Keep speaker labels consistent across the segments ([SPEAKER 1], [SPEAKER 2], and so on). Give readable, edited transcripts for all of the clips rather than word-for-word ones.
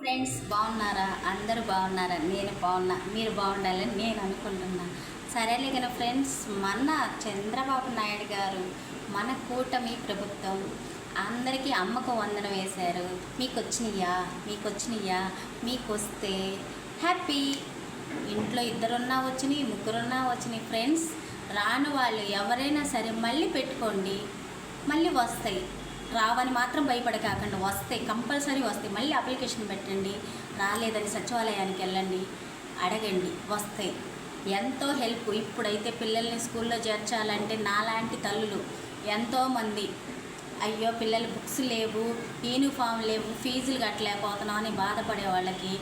[SPEAKER 1] Friends బాగున్నారా? అందరూ బాగున్నారా? నేను బాగున్నా, మీరు బాగుండాలని నేను అనుకుంటున్నా. సరేలే కదా ఫ్రెండ్స్, మన చంద్రబాబు నాయుడు గారు మన కూటమి ప్రభుత్వం అందరికీ అమ్మకు వందనం వేశారు. మీకు వచ్చినాయా? మీకు వస్తే హ్యాపీ. ఇంట్లో ఇద్దరున్నా వచ్చినాయి, ముగ్గురున్నా వచ్చినాయి. ఫ్రెండ్స్, రాని వాళ్ళు ఎవరైనా సరే మళ్ళీ పెట్టుకోండి, మళ్ళీ వస్తాయి. రావని మాత్రం భయపడకాకండి, వస్తాయి, కంపల్సరీ వస్తాయి. మళ్ళీ అప్లికేషన్ పెట్టండి. రాలేదని సచివాలయానికి వెళ్ళండి, అడగండి, వస్తాయి. ఎంతో హెల్ప్. ఇప్పుడైతే పిల్లల్ని స్కూల్లో చేర్చాలంటే నాలాంటి తల్లులు ఎంతోమంది అయ్యో పిల్లలు బుక్స్ లేవు, యూనిఫామ్ లేవు, ఫీజులు కట్టలేకపోతున్నాం అని బాధపడే వాళ్ళకి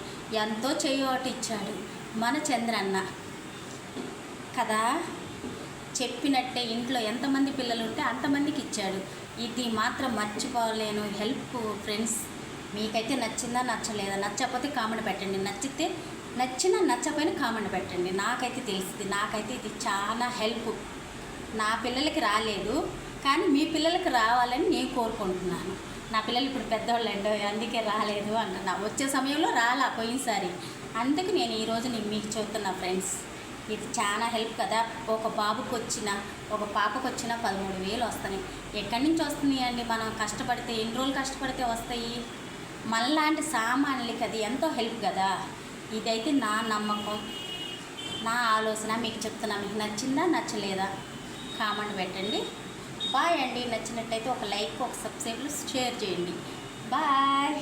[SPEAKER 1] ఎంతో చేయూత ఇచ్చాడు మన చంద్రన్న కదా. చెప్పినట్టే ఇంట్లో ఎంతమంది పిల్లలు ఉంటే అంతమందికి ఇచ్చాడు. ఇది మాత్రం మర్చిపోలేను హెల్ప్. ఫ్రెండ్స్, మీకైతే నచ్చిందా నచ్చలేదా? నచ్చకపోతే కామెంట్ పెట్టండి, నచ్చితే నచ్చినా నచ్చపోయినా కామెంట్ పెట్టండి. నాకైతే తెలిసింది, నాకైతే ఇది చాలా హెల్ప్. నా పిల్లలకి రాలేదు, కానీ మీ పిల్లలకి రావాలని నేను కోరుకుంటున్నాను. నా పిల్లలు ఇప్పుడు పెద్దవాళ్ళండి, అందుకే రాలేదు అన్న. వచ్చే సమయంలో రాలా పోయినసారి, అందుకు నేను ఈరోజు మీకు చెబుతున్నా ఫ్రెండ్స్. ఇది చాలా హెల్ప్ కదా. ఒక బాబుకి వచ్చిన, ఒక పాపకు వచ్చిన 13,000 వస్తాయి. ఎక్కడి నుంచి వస్తున్నాయి అండి? మనం కష్టపడితే, ఎన్ని రోజులు కష్టపడితే వస్తాయి. మనలాంటి సామాన్యులకి అది ఎంతో హెల్ప్ కదా. ఇదైతే నా నమ్మకం, నా ఆలోచన మీకు చెప్తున్నా. మీకు నచ్చిందా నచ్చలేదా కామెంట్ పెట్టండి. బాయ్ అండి. నచ్చినట్టయితే ఒక లైక్, ఒక సబ్స్క్రైబ్, షేర్ చేయండి. బాయ్.